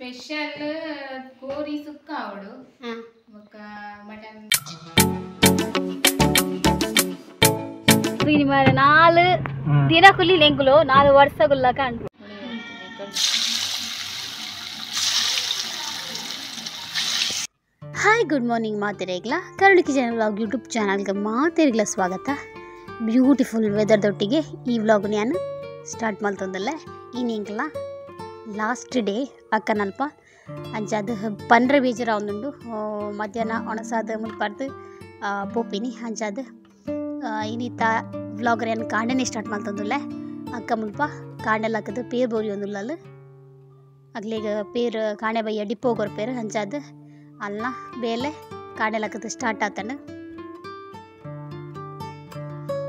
Special ಕೋರಿ ಸುಕ್ಕ ಅವಡು ఒక mutton దీని మరి 4 దినకులి లెంకులో 4 ವರ್ಷಗುಲ್ಲಕ ಅಂಟು hi good morning ಮಾತೆರೆಗ್ಲ curd kitchen vlog YouTube ಚಾನಲ್ಗೆ ಮಾತೆರೆಗ್ಲ ಸ್ವಾಗತ. ಬ್ಯೂಟಿಫುಲ್ ವೆದರ್ದೊಟ್ಟಿಗೆ ಈ ವ್ಲಾಗ್ ನಾನು ಸ್ಟಾರ್ಟ್ ಮಾಡ್ತಂದಲ್ಲ. ಇನ್ನಿಂಗ್ಲ ಲಾಸ್ಟ್ ಡೇ ಅಕ್ಕನಲ್ಪ ಅಂಚದು ಪಂಡ್ರೆ ಬೀಜರ ಒಂದುಂಡು ಮಧ್ಯಾಹ್ನ ಒಣಸಾದ ಮುಲ್ಪಾರ್ದು ಪೋಪಿನಿ ಅಂಚದು ಇನ್ನಿತ ವ್ಲಾಗರ್ ಏನು ಕಾಂಡನೇ ಸ್ಟಾರ್ಟ್ ಮಾಡ್ತಂದುಲ್ಲ. ಅಕ್ಕ ಮುಲ್ಪ ಕಾಂಡೆಲ್ಲ ಹಾಕದು ಪೇರು ಬೋರಿ ಒಂದುಲ್ಲ ಅಗ್ಲಿಗ ಪೇರು ಕಾಣೆ ಬಯ್ಯ ಡಿಪ್ಪು ಹೋಗೋರು ಪೇರು ಅಂಚದು ಅಲ್ಲ ಬೇಲೆ ಕಾಂಡೆಲ್ಲ ಹಾಕದು ಸ್ಟಾರ್ಟ್ ಆತಂಡು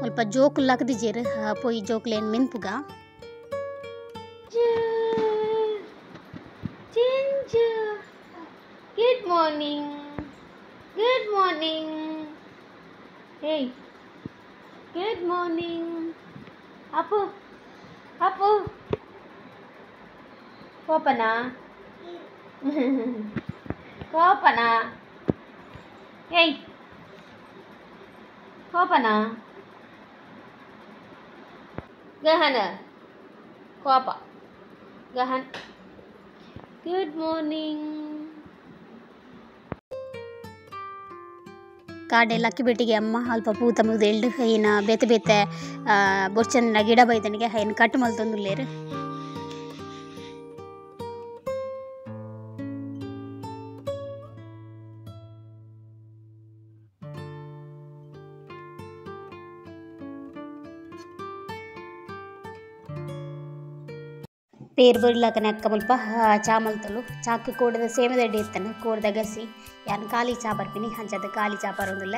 ಸ್ವಲ್ಪ ಜೋಕುಲ್ ಹಾಕದಿಜೇರು ಪೋಯಿ ಜೋಕ್ಲೇನು ಮೆನ್ಪುಗ Good morning. Good morning. Hey. Good morning. Apu. Apu. Kopana. Kopana. Hey. Kopana. Gahana. Kopa. Gahan. Good morning. ಕಾಡೆಲ್ಲ ಅಕ್ಕಿ ಬೆಟ್ಟಿಗೆ ಅಮ್ಮ ಅಲ್ಪ ಪೂತ ಮುಗ್ದು ಏನು ಬೇತೆ ಬೇತೆ ಬೊರ್ಚನ ಗಿಡ ಬೈದನಿಗೆ ಏನು ಕಟ್ಟು ಮಲ್ತೊಂದುಲ್ಲೇರು. ಪೇರು ಬರಿಲಾಕನೆ ಅಕ್ಕ ಮುಲ್ಪ ಚಾ ಮಲ್ತಲು ಚಾಕು ಕೋಡದ ಸೇಮೆದಡ್ಡಿ ಇರ್ತಾನೆ ಕೋಡ್ದ ಗಸಿ ಯಾನು ಖಾಲಿ ಚಾ ಬರ್ತೀನಿ ಹಂಚದ ಖಾಲಿ ಚಾ ಬರೋದಿಲ್ಲ.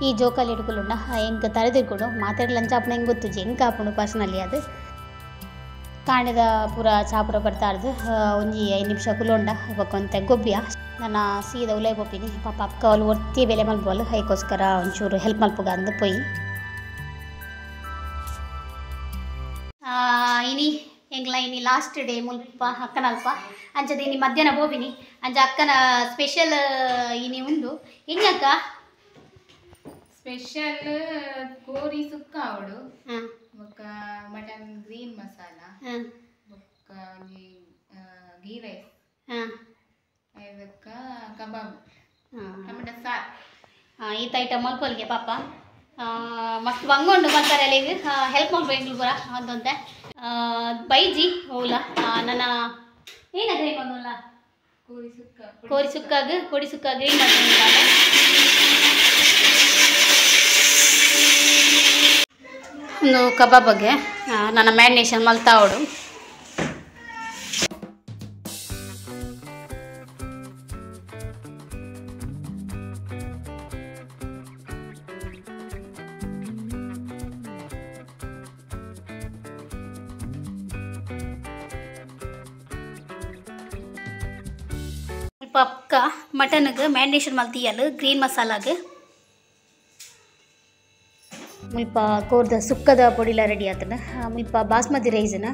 ಈ ಜೋಕಾಲಿ ಹಿಡ್ಕೊಳ್ಳುಂಡ ಹೆಂಗೆ ತಲೆದಿರ್ಕೊಂಡು ಮಾತಾಡ್ಲಂಚಾಪಣ ಹೆಂಗೆ ಗೊತ್ತು ಹೆಂಗೆ ಕಾಪುಂಡು ಪರ್ಸನಲಿ ಅದು ಕಾಣದ ಪೂರ ಚಾಪುರ ಬರ್ತಾರ್ದು ಒಂಜಿ 5 ನಿಮಿಷ ಕುಲೊಂಡ ಬಕ್ಕೊಂತ ಗೊಬ್ಬಿಯ ನನ್ನ ಸೀದ ಉಲೈ ಬೊಪ್ಪಿನಿ ಪಾಪ ಅಕ್ಕ ಅವಳು ಒತ್ತಿ ಬೆಲೆ ಮಲ್ಪೋಲು ಅದಕ್ಕೋಸ್ಕರ ಒಂಚೂರು ಹೆಲ್ಪ್ ಮಲ್ಪುಗ ಅಂದು ಪೊಯ್ ಇನಿ ಎಂಗ್ಲ ಇನಿ ಲಾಸ್ಟ್ ಡೇ ಮುಲ್ಪ ಅಕ್ಕನಲ್ಪ ಅಂಚದ ಇನಿ ಮಧ್ಯಾಹ್ನ ಬೋಬಿನಿ ಅಂಚ ಅಕ್ಕನ ಸ್ಪೆಷಲ್ ಇನಿ ಉಂಡು ಇನ್ನಕ್ಕ ಸ್ಪೆಷಲ್ ಕೋರಿ ಸುಕ್ಕ ಅವಡು ఒక మటన్ గ్రీన్ మసాలా ఒక గీ రైస్ ಇದಕ್ಕ ಕಬಾಬ್ ಟೊಮೆಟೊ ಸಾರು ಈತ ಐಟಮ್ ಮಲ್ಪೊಲ್ಗೆ ಪಾಪ ಮಸ್ತ್ ಬಂಗೊಂಡು ಬರ್ತಾರೆ ಈಗ ಹೆಲ್ಪ್ ಮಾಡ್ಬೇಕು ಪೂರ ಅಂತಂತೆ ಬೈಜಿ ಓಲ ನನ್ನ ಏನ ಗ್ರೀನ್ ಬಂದಲ್ಲ ಕೋರಿ ಸುಕ್ಕಾಗ ಕೊಡಿ ಸುಕ್ಕ ಗ್ರೀನ್ ಮಾಡ್ಕೊಂಡು ಒಂದು ಕಬಾಬ್ಗೆ ನನ್ನ ಮ್ಯಾರಿನೇಷನ್ ಮಲ್ತಾ ಅವಡು ಸ್ವಲ್ಪ ಅಕ್ಕ ಮಟನ್ಗೆ ಮ್ಯಾರಿನೇಷನ್ ಮಲ್ತೀಯಲ್ಲ ಗ್ರೀನ್ ಮಸಾಲಾಗ ಮುಲ್ಪ ಕೋರ್ದ ಸುಕ್ಕದ ಪೊಡಿಲ ರೆಡಿ ಆತನ ಮುಲ್ಪ ಬಾಸ್ಮತಿ ರೈಸನ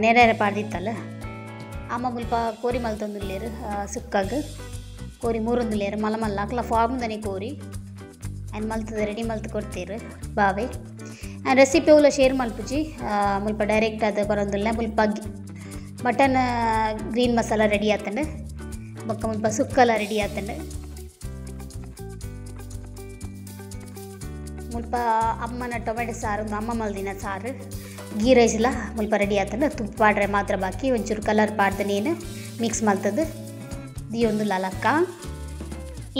ನೆರೆ ಪಾಡ್ದಿತ್ತಲ್ಲ ಅಮ್ಮ ಮುಲ್ಪ ಕೋರಿ ಮಲ್ತೊಂದುಲ್ಲೇರು ಸುಕ್ಕಾಗ ಕೋರಿ ಮೂರೊಂದುಲ್ಲೇರು ಮಲ್ಲ ಮಲ್ಲ ಅಕ್ಲ ಫಾರ್ಮ್ದನೆ ಕೋರಿ ಆ್ಯಂಡ್ ಮಲ್ತದ ರೆಡಿ ಮಲ್ತು ಕೊಡ್ತೀರು ಬಾವೆ ಆ್ಯಂಡ್ ರೆಸಿಪಿ ಅವಲ ಶೇರ್ ಮಲ್ಪುಜಿ ಮುಲ್ಪ ಡೈರೆಕ್ಟ್ ಅದು ಬರೋದಿಲ್ಲ ಮುಲ್ಪ ಮಟನ್ ಗ್ರೀನ್ ಮಸಾಲ ರೆಡಿ ಆತಂಡು ಬೊಕ್ಕ ಮುಲ್ಪ ಸುಕ್ಕಲ ರೆಡಿ ಆತಂಡು ಮುಲ್ಪ ಅಮ್ಮನ ಟೊಮೆಟೊ ಸಾರು ಅಮ್ಮ ಮಲ್ದಿನ ಸಾರು ಗೀ ರೈಸ್ಲ ಮುಲ್ಪ ರೆಡಿ ಆತಂಡು ತುಪ್ಪ ಪಾಡ್ರೆ ಮಾತ್ರ ಬಾಕಿ ಒಂಚೂರು ಕಲರ್ ಪಾಡ್ದು ನೀನು ಮಿಕ್ಸ್ ಮಲ್ತದ್ದು ದಿ ಒಂದು ಲಕ್ಕ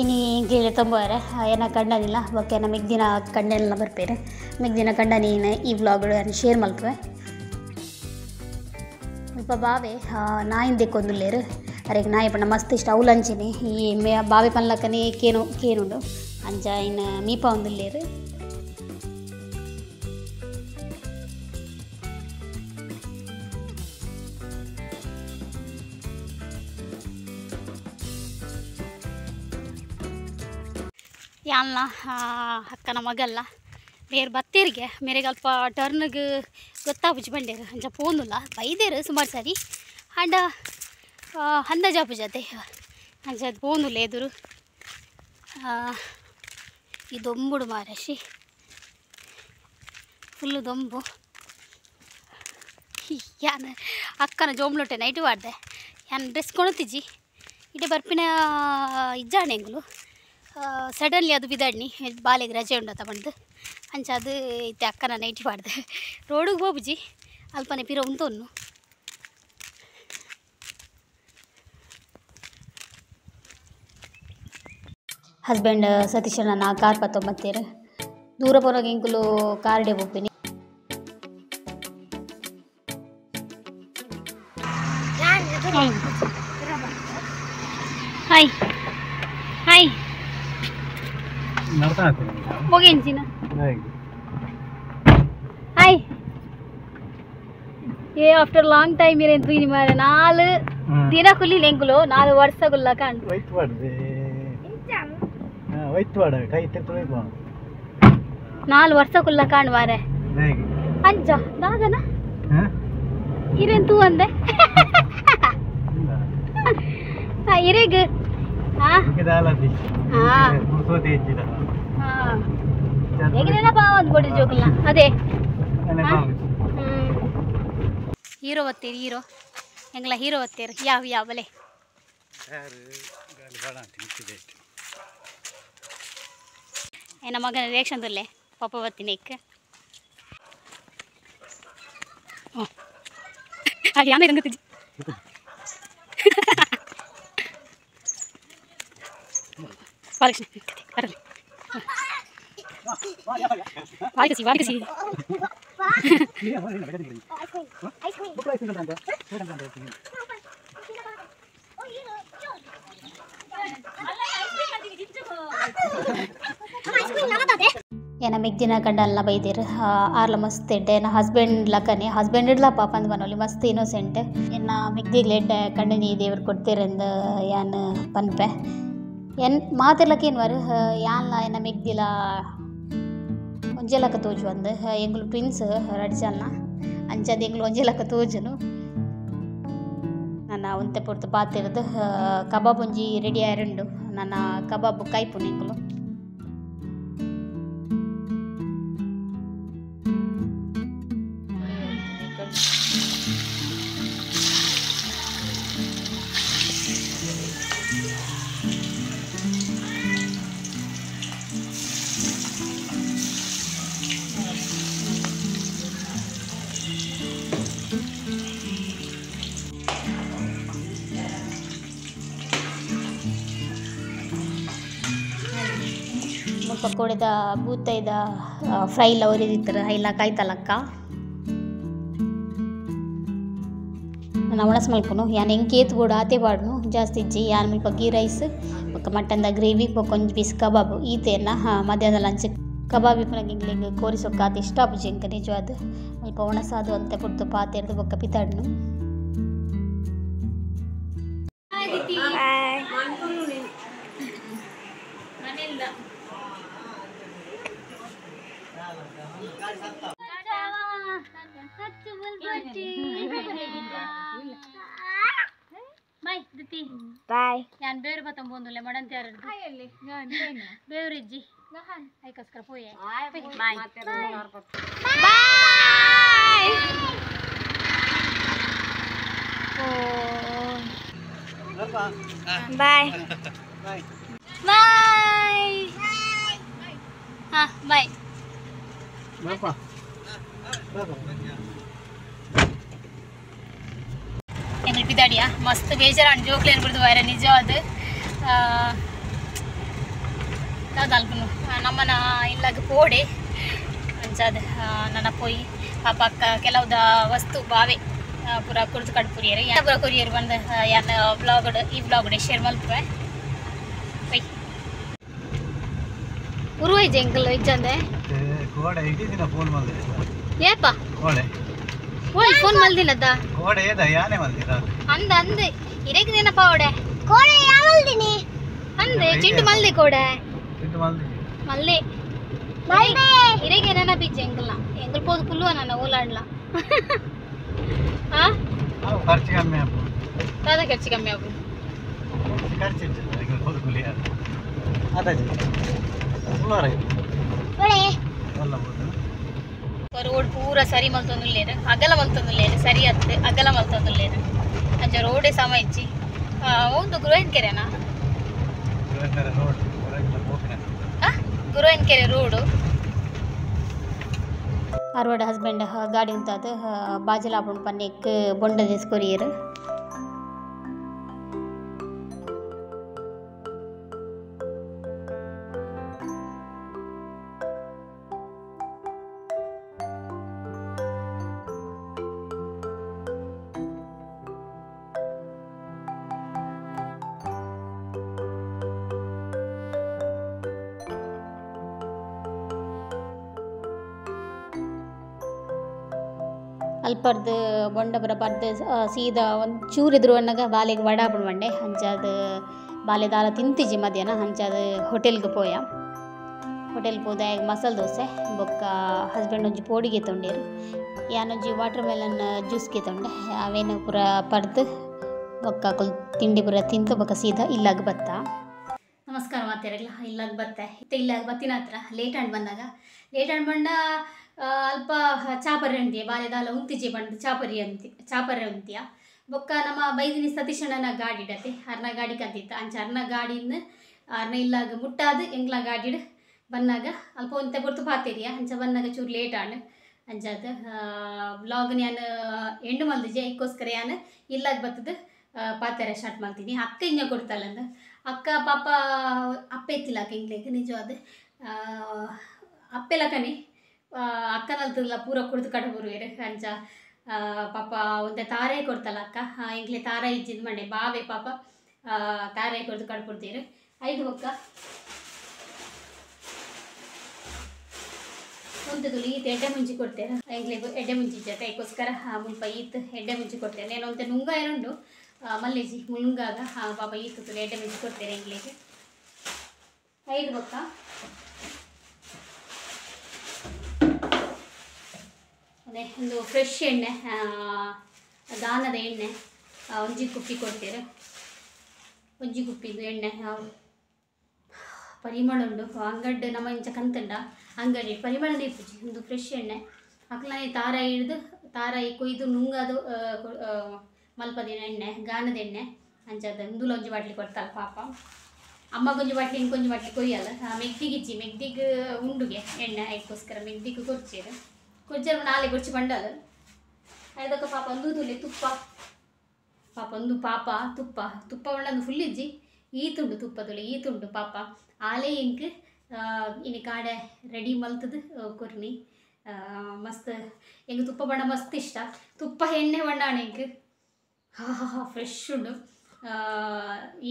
ಇನ್ನು ಗೀಳೆ ತೊಂಬೋರೆ ಏನ ಕಂಡನಿಲ್ಲ ಓಕೆ ನಾ ಮಿಗ್ದಿನ ಕಂಡೆಲ್ಲ ಬರ್ಪೇರೆ ಮಿಗ್ದಿನ ಕಂಡ ನೀನು ಈ ವ್ಲಾಗ್ ಶೇರ್ ಮಲ್ಪುವೆ ಮುಲ್ಪ ಬಾವೆ ನಾಯಿಂದೆಕ್ಕೊಂದುಲ್ಲೇರು ಅರೆಗೆ ನಾಯಿ ಪಂಡ ಮಸ್ತ್ ಇಷ್ಟ ಅವಳು ಅಂಚಿನಿ ಈ ಬಾವೆ ಪನ್ಲಕ್ಕನೇ ಕೇನುಂಡು ಅಂಚ ಇನ್ನು ಮೀಪ ಒಂದುಲ್ಲೇರು ಯಾಲ್ನ ಅಕ್ಕನ ಮಗಲ್ಲ ಬೇರೆ ಬತ್ತೇರಿಗೆ ಮೇರೆಗೆ ಅಲ್ಪ ಟರ್ನ್ಗೆ ಗೊತ್ತಾಪುಜಿ ಬಂಡೇರು ಅಂಚ ಪೋನುಲ್ಲ ಬೈದೇರು ಸುಮಾರು ಸಾರಿ ಅಂಡ ಅಂದಾಜಾಪು ಜತೆ ಅಂಚ ಅದು ಪೋನುಲ್ಲ ಎದುರು ಈ ದೊಂಬುಡು ಮಾರಶಿ ಫುಲ್ಲು ದೊಂಬು ಯಾನು ಅಕ್ಕನ ಜೋಮ್ಲೊಟ್ಟೆ ನೈಟು ಮಾಡ್ದೆ ಯಾನು ಡ್ರೆಸ್ ಕೊಣತಿಜ್ಜಿ ಇಡೆ ಬರ್ಪಿನ ಇಜ್ಜಾಣೆಂಗುಲು ಸಡನ್ಲಿ ಅದು ಬಿದ್ದಾಡ್ನಿ ಬಾಲೆಗೆ ರಜೆ ಉಂಡ ತಗೊಂಡು ಅಂಚ ಅದು ಇತ್ತೆ ಅಕ್ಕನ ನೈಟಿ ಮಾಡ್ದೆ ರೋಡಿಗೆ ಹೋಗುಜಿ ಅಲ್ಪನೆ ಪಿರ ಉಂಟೊನ್ನು ಹಸ್ಬೆಂಡ್ ಸತೀಶನ ನಾ ಕಾರ್ ಪತ್ತೊಂಬತ್ತೇರು ದೂರ ಪೋನಾಗ ಇಂಕುಲು ಕಾರ್ಡೆ ಹೋಗ್ತೀನಿ ಹಾಯ್ ಹಾಯ್ ಹೋಗೇನ್ಸಿನ ಹಾಯ್ ಏ ಆಫ್ಟರ್ ಲಾಂಗ್ ಟೈಮ್ ಇರೇನು ತೂಯಿನಿ ಮಾರೆ 4 ದಿನ ಕುಲ್ಲಿ ಲೆಂಗುಲು 4 ವರ್ಷ ಗುಲ್ಲ ಕಾಣ್ 4 ವರ್ಷ ಕುಲ್ಲ ಕಾಣ್ ಮಾರೆ ಅಂಜ ದಾದನ ಇರೇನು ತೂ ಅಂದೆ ಇರೇಗ ಬಾವಂದು ಜೋಕಲ್ಲ ಅದೇ ಹೀರೋ ಒತ್ತೀರಿ ಹೀರೋ ಎಂಗ್ಲ ಹೀರೋ ಒತ್ತೀರಿ ಯಾವ ಬಲೆ ಏನ ಮಗನ ರಿಯಾಕ್ಷನ್ ತುಲ್ಲೆ ಪಾಪ ಬತ್ತೀನಿ ಇಕ್ಕ ಹಾಗೆ ಆಮೇಲೆ ಗಂಗತಿಜ್ಜಿ ವಾರಿಕಸಿ ಏನ ಮಿಗ್ದಿನ ಕಂಡಲ್ನ ಬೈದಿರು ಆರ್ಲ ಮಸ್ತ್ ಎಡ್ಡೆ ಏನ ಹಸ್ಬೆಂಡ್ ಲಕ್ಕನೆ ಹಸ್ಬೆಂಡ್ ಇಡ್ಲ ಪಾಪ ಅಂದ್ ಬನ್ನೋಲಿ ಮಸ್ತ್ ಇನ್ನೋಸೆಂಟ್ ಎನ್ನ ಮಿಗ್ದಿಗ್ಲ ಎಡ್ಡೆ ಕಂಡನಿ ದೇವ್ರು ಕೊಡ್ತೀರಂದ ಯಾನ್ ಪನ್ಪೆ ಎನ್ ಮಾತಿರ್ಲಕ್ಕೇನು ವರ್ ಯಾನ್ಲ ಎನ್ನ ಮಿಗ್ದಿಲ ಒಂಜೆಲಕ್ಕ ತೋಜು ಅಂದ್ ಎಂಗ್ಲು ಟ್ವಿನ್ಸ್ ರಡ್ಜಲ್ನ ಅಂಚದ ಎಂಗ್ಲು ಒಂಜೆಲಕ್ಕ ತೋಜುನು ನನ್ನ ಒಂತೆ ಪೊರ್ತು ಪಾತಿರದು ಕಬಾಬ್ ಒಂಜಿ ರೆಡಿ ಆಯರಂಡು ನನ್ನ ಕಬಾಬ್ ಕೈಪುನ ಎಂಗ್ಲು ಪಕೋಡೆದ ಬೂತೈದ ಫ್ರೈಲ ಒರಿದಿತ್ತರ ಐಲ ಕಾಯ್ತಲಕ್ಕ ನಾನು ಅವಳಸ್ ಮಲ್ಪುನು ಯಾನ್ ಎಂಕೇತ್ ಬೋಡು ಆತೆ ಪಾಡ್ನು ಜಾಸ್ತಿ ಇಜ್ಜಿ ಯಾನ್ ಮುಲ್ಪ ಗೀ ರೈಸ್ ಬೊಕ್ಕ ಮಟನ್ದ ಗ್ರೇವಿ ಬೊಕ್ಕ ಒಂಜಿ ಪೀಸ್ ಕಬಾಬ್ ಈತೆಯನ್ನ ಮಧ್ಯಾಹ್ನ ಲಂಚ್ ಕಬಾಬ್ ಇಪ್ಪುನಗ ಇಂಗ್ಲಿಗೆ ಕೋರಿ ಸೊಕ್ಕ ಆತ ಇಷ್ಟ ಆಪುಜಿ ಎಂಕ ನಿಜವಾದ ಮುಲ್ಪ ಒಣಸಾದು ಅಂತೆ ಪುಡ್ತು ಪಾತೆರ್ದು ಬೊಕ್ಕ ಪಿತಾಡ್ನು ಬಾಯ್ ಯಾನ್ ಬೇರು ಬತ್ತಂ ಬಂದುಲೆ ಮಡಂತ ಯಾರದು ಬೇರು ಇಜ್ಜಿ ಐಕಸ್ಕರ ಪೋಯೆ ಬಾಯ್ ಬಾಯ್ ಬಾಯ್ ಬಾಯ್ ಹಾ ಬಾಯ್ ಎಂಗ್ಳು ಪಿದಾಡಿಯ ಮಸ್ತ್ ಬೇಜಾರು ಜೋಕ್ಲಿ ಅನ್ಬಿಡ್ದು ವೈರ ನಿಜವಾದ ಅಲ್ಪನು ನಮ್ಮನ ಇಲ್ಲಾಗ ಪೋಡೆ ಅಂಚದ ನನ್ನ ಪೋಯಿ ಪಾಪ ಅಕ್ಕ ಕೆಲವುದ ವಸ್ತು ಬಾವೆ ಪೂರ ಕುರ್ದು ಕಡ್ ಪುರಿಯರು ಪೂರ ಕೊರಿಯರ್ ಬಂದು ಯಾನ್ ಈ ಬ್ಲಾಗ್ ಶೇರ್ ಮಲ್ಪುವೆ ಬೈ ಉರುವೈಜೆ ಎಂಕಲ್ ಇಜ್ಜಂದೆ ಏಪ ಓಯ್ ಫೋನ್ ಮಲ್ದಿಲ್ಲದ ಕೋಡೆ ಏದ ಯಾನೆ ಮಲ್ದಿರ ಅಂದೆ ಇರೇಗ ನೆನಪ ಓಡೆ ಕೋಡೆ ಯಾವಲ್ದಿನಿ ಅಂದೆ ಚಿಂಟು ಮಲ್ದಿ ಕೋಡೆ ಚಿಂಟು ಮಲ್ದಿ మళ్ళీ ఇరేగే ఏనా పిచ్చి ఎంకల్లా ఎంకల్ పోదు కుళ్ళు అన్న ఓలాడ్లా ఖర్చు కమ్మి అప్పు దాదా ఖర్చు కమ్మి అప్పు ಖರ್ಚು ಎಂಕಲ್ పోదు కులి ಅದಾಜಿ ಸುಮಾರು ಅಲ್ಲ ಹೋದು ರೋಡ್ ಪೂರ ಸರಿ ಮಲ್ತೊಂದು ಲೇರ ಅಗಲ ಮಲ್ತೊಂದು ಲೇರ ಸರಿ ಹತ್ತು ಅಗಲ ಮಲ್ತೊಂದು ಲೇರ ಅಂಚ ರೋಡೇ ಸಮ ಇಚ್ಚಿ ಒಂದು ಗುರುವಿನ ಕೆರೆನಾ ಗುರುವಿನ ಕೆರೆ ರೋಡು ಅರ್ವಡ ಹಸ್ಬೆಂಡ್ ಗಾಡಿ ಉಂತಾದ ಬಾಜಲಾಪುಣ ಪನ್ನೆಕ್ ಬೊಂಡ ದೇಸ್ಕೊರಿಯರು ಅಲ್ಪರ್ದು ಬೊಂಡಪುರ ಪರ್ದು ಸೀದಾ ಒಂದು ಚೂರು ಎದುರು ಅನ್ನಾಗ ಬಾಲೆಗೆ ವಡಾಪುಣ ಬಂಡೆ ಹಂಚಾದ ಬಾಲೆ ದಾಲ ತಿಂತಿಜಿ ಮಧ್ಯಾಹ್ನ ಹಂಚಾದ ಹೋಟೆಲ್ಗೆ ಪೋಯ ಹೋಟೆಲ್ ಪೋದ ಮಸಾಲೆ ದೋಸೆ ಬೊಕ್ಕ ಹಸ್ಬೆಂಡ್ ಒಂಜಿ ಪೋಡಿಗೆ ತೊಂಡೇರು ಯಾನೊಂಜಿ ವಾಟರ್ ಮೆಲನ್ ಜ್ಯೂಸ್ಗೆ ತೊಂಡೆ ಅವೇನು ಪೂರ ಪರ್ದು ಬೊಕ್ಕ ತಿಂಡಿ ಪೂರ ತಿಂತು ಬೊಕ್ಕ ಸೀದಾ ಇಲ್ಲಾಗ ಬತ್ತ ನಮಸ್ಕಾರ ಮಾತಾಡಲ್ಲ ಇಲ್ಲಾಗ ಬತ್ತೆ ಇಲ್ಲಾಗ ಬತ್ತಿನ ಹತ್ರ ಲೇಟ್ ಆಂಡ್ ಬಂದಾಗ ಲೇಟ್ ಆಂಡ್ ಬಂಡ ಅಲ್ಪ ಚಾಪರಿ ಅಂತೀಯ ಬಾಲೆದಾಲ ಉಂತಿಜಿ ಬಂದು ಚಾಪರಿ ಅಂತೀಯ ಬೊಕ್ಕ ನಮ್ಮ ಬೈದಿನಿ ಸತೀಶಣ್ಣನ ಗಾಡಿ ಇಡತ್ತೆ ಅರ್ನ ಗಾಡಿ ಕತ್ತಿತ್ತ ಅಂಚ ಅರ್ನ ಗಾಡಿನ ಅರ್ನ ಇಲ್ಲಾಗ ಮುಟ್ಟಾದ ಎಂಗ್ಲ ಗಾಡಿಡ್ ಬನ್ನಾಗ ಅಲ್ಪ ಒಂತೆ ಬೊರ್ತು ಪಾತೇರಿಯ ಅಂಚ ಬನ್ನಾಗ ಚೂರು ಲೇಟ್ ಆಂಡ್ ಅಂಚಾದ ವ್ಲಾಗ್ ನಾನು ಎಂಡು ಮಲ್ದಿಜೆ ಅದಕ್ಕೋಸ್ಕರ ನಾನು ಇಲ್ಲಾಗ ಬತ್ತದ ಪಾತೆರ ಸ್ಟಾರ್ಟ್ ಮಾಡ್ತೀನಿ ಅಕ್ಕ ಹಿಂಗೆ ಕೊಡ್ತಲ್ಲಂದ ಅಕ್ಕ ಪಾಪ ಅಪ್ಪ ಎತ್ತಿಲ್ಲ ಅಕ್ಕ ಹಿಂಗ್ಲೇಗೆ ನಿಜವಾದ ಅಪ್ಪೆಲ್ಲ ಕಣಿ ಅಕ್ಕನಲ್ತಲ್ಲ ಪೂರ ಕುಡಿದು ಕಡಬುರುವೇರು ಅಂಚ ಪಾಪ ಒಂದೇ ತಾರೆ ಕೊಡ್ತಲ್ಲ ಅಕ್ಕ ಇಂಗ್ಲೆ ತಾರ ಇಜ್ಜಿದ್ ಮನೆ ಬಾವೆ ಪಾಪ ತಾರೆ ಕೊಡ್ದು ಕಡ್ಕೊಡ್ತೀರು ಐದು ಬೊಕ್ಕ ಒಂದು ತುಳಿ ಈತ ಎಡ್ಡೆ ಮುಂಚಿ ಕೊಡ್ತೇನೆ ಎಂಗ್ಲೆ ಎಡ್ಡೆ ಮುಂಚಿ ಜೊತೆ ಅದಕ್ಕೋಸ್ಕರ ಮುಲ್ಪ ಈತ್ ಎಡ್ಡೆ ಮುಂಚಿ ಕೊಡ್ತೇನೆ నేను ಒಂತೆ ನುಂಗ ಎರಡು ಮಲ್ಲೇಜಿ ಮುಳುಂಗಾಗ ಪಾಪ ಈತ ತುಳಿ ಎಡ್ಡೆ ಮುಂಚಿ ಕೊಡ್ತೇನೆ ಎಂಗ್ಲೆಗೆ ಐದು ಬೊಕ್ಕ ಅದೇ ಒಂದು ಫ್ರೆಶ್ ಎಣ್ಣೆ ದಾನದ ಎಣ್ಣೆ ಒಂಜಿ ಕುಪ್ಪಿ ಕೊಡ್ತೀರ ಒಂಜಿ ಕುಪ್ಪಿದು ಎಣ್ಣೆ ಪರಿಮಳ ಉಂಡು ಅಂಗಡಿ ನಮ್ಮ ಇಂಚ ಕಂತಂಡ ಅಂಗಡಿ ಪರಿಮಳ ಇಪ್ಪುಜಿ ಒಂದು ಫ್ರೆಶ್ ಎಣ್ಣೆ ಅಕ್ಲನೆ ತಾರ ಹಿಡಿದು ತಾರ ಕೊಯ್ದು ನುಂಗದು ಮಲ್ಪದಿನ ಎಣ್ಣೆ ಗಾನದ ಎಣ್ಣೆ ಅಂಚದ ಮುಂದುಲ ಒಂಜಿ ಬಾಟ್ಲಿ ಕೊಡ್ತಾಳೆ ಪಾಪ ಅಮ್ಮಗೊಂಜಿ ಬಾಟ್ಲಿ ಇಂಕೊಂಜಿ ಬಾಟ್ಲಿ ಕೊಯ್ಯಲ್ಲ ಮೆಗ್ದಿಗಿಚ್ಚಿ ಮೆಗ್ದಿಗೆ ಉಂಡುಗೆ ಎಣ್ಣೆ ಅದಕ್ಕೋಸ್ಕರ ಮೆಗ್ದಿಗೆ ಕೊರ್ಚೇರು ಕೊಜ್ಜರು ನಾಳೆ ಕೊಚ್ಚಿ ಬಂಡದು ಅದಕ್ಕೆ ಪಾಪ ಒಂದು ತುಲೆ ತುಪ್ಪ ಪಾಪ ಒಂದು ಪಾಪ ತುಪ್ಪ ಒಳ್ಳೊಂದು ಫುಲ್ ಇಜ್ಜಿ ಈತುಂಡು ತುಪ್ಪ ತುಲೆ ಈತುಂಡು ಪಾಪ ಆಲೆ ಇಂಕ್ ಇನ್ನು ಕಾಡೆ ರೆಡಿ ಮಲ್ತದು ಕೊರ್ನಿ ಮಸ್ತ್ ಎಂಗೆ ತುಪ್ಪ ಬಣ್ಣ ಮಸ್ತ್ ಇಷ್ಟ ತುಪ್ಪ ಎಣ್ಣೆ ಬಣ್ಣ ಇಂಕ್ ಹಾ ಫ್ರೆಶ್ ಉಂಡು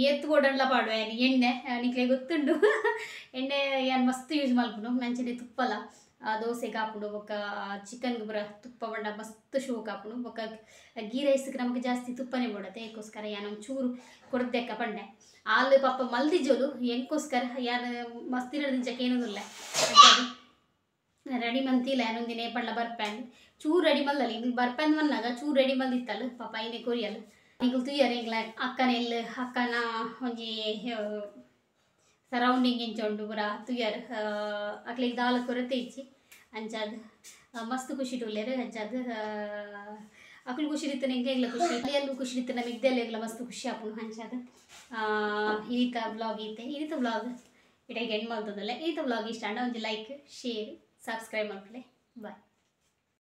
ಏತ್ತು ಕೊಡಲ್ಲ ಪಾಡುವ ಎಣ್ಣೆ ನಿಕ್ಲೆ ಗೊತ್ತುಂಡು ಎಣ್ಣೆ ಏನು ಮಸ್ತ್ ಯೂಸ್ ಮಲ್ಪುಂಡು ಮಂಚಿನ ತುಪ್ಪಲ್ಲ ದೋಸೆಗೆ ಹಾಕೊಂಡು ಬೊಕ್ಕ ಚಿಕನ್ಗೆ ಬರ ತುಪ್ಪ ಬಣ್ಣ ಮಸ್ತ್ ಶೋಕ್ ಹಾಕೊಂಡು ಬೊಕ್ಕ ಗೀ ರೈಸ್ಗೆ ನಮಗೆ ಜಾಸ್ತಿ ತುಪ್ಪನೇ ಬಿಡತ್ತೆ ಅದಕ್ಕೋಸ್ಕರ ಯಾನು ಚೂರು ಕೊಡ್ದೆಕ್ಕ ಪಂಡೆ ಹಾಲು ಪಾಪ ಮಲ್ದಿಜೋಲು ಎಂಕೋಸ್ಕರ ಯಾರು ಮಸ್ತ್ ಇರೋದಿಂಚಕ್ಕೆ ಏನೋದಿಲ್ಲ ರೆಡಿ ಮಂತಿಲ್ಲ ಏನೊಂದಿನ ಏಪಣ್ಣ ಬರ್ಪ್ಯಾನ್ ಚೂರು ರೆಡಿ ಮಲ್ಲಲ್ಲ ಈಗ ಬರ್ಪ್ಯಾನ್ ಮನ್ನಾಗ ಚೂರು ರೆಡಿ ಮಲ್ದಿತ್ತಲ್ಲ ಪಾಪ ಐನೇ ಕೊರಿಯಲ್ಲ ಈಗ ತುಯ್ಯರ ಹಿಂಗ್ಲ ಅಕ್ಕನೆಲ್ಲ ಅಕ್ಕನ ಒಂಜಿ ಸರೌಂಡಿಂಗ್ ಇಂಚೊಂಡು ಬರ ತುಯ್ಯರ್ ಅಕ್ಲಿಗೆ ದಾಲ ಕೊರತೆ ಇಚ್ಚಿ ಅಂಚಾದ ಮಸ್ತ್ ಖುಷಿ ಟುಲ್ಲೇರು ಅಂಚಾದ ಅಕ್ಲು ಖುಷಿ ಇರ್ತಾನೆ ಎಂಗ್ಲ ಖುಷಿ ಅಲ್ಲಿಯಲ್ಲೂ ಖುಷಿ ಇರ್ತಾನೆ ಮಿಗ್ದೆಲ್ಲ ಮಸ್ತ್ ಖುಷಿ ಆಪುನು ಅಂಚಾದ ಈತ ವ್ಲಾಗ್ ಈತ ವ್ಲಾಗ್ ಇಡೀಗೆ ಎಂಡ್ ಮಾಡ್ತದಲ್ಲ ಈತ ವ್ಲಾಗ್ ಇಷ್ಟ ಅಂಡ ಒಂದು ಲೈಕ್ ಶೇರ್ ಸಬ್ಸ್ಕ್ರೈಬ್ ಮಾಡ್ಕೊಳ್ಳಿ ಬಾಯ್.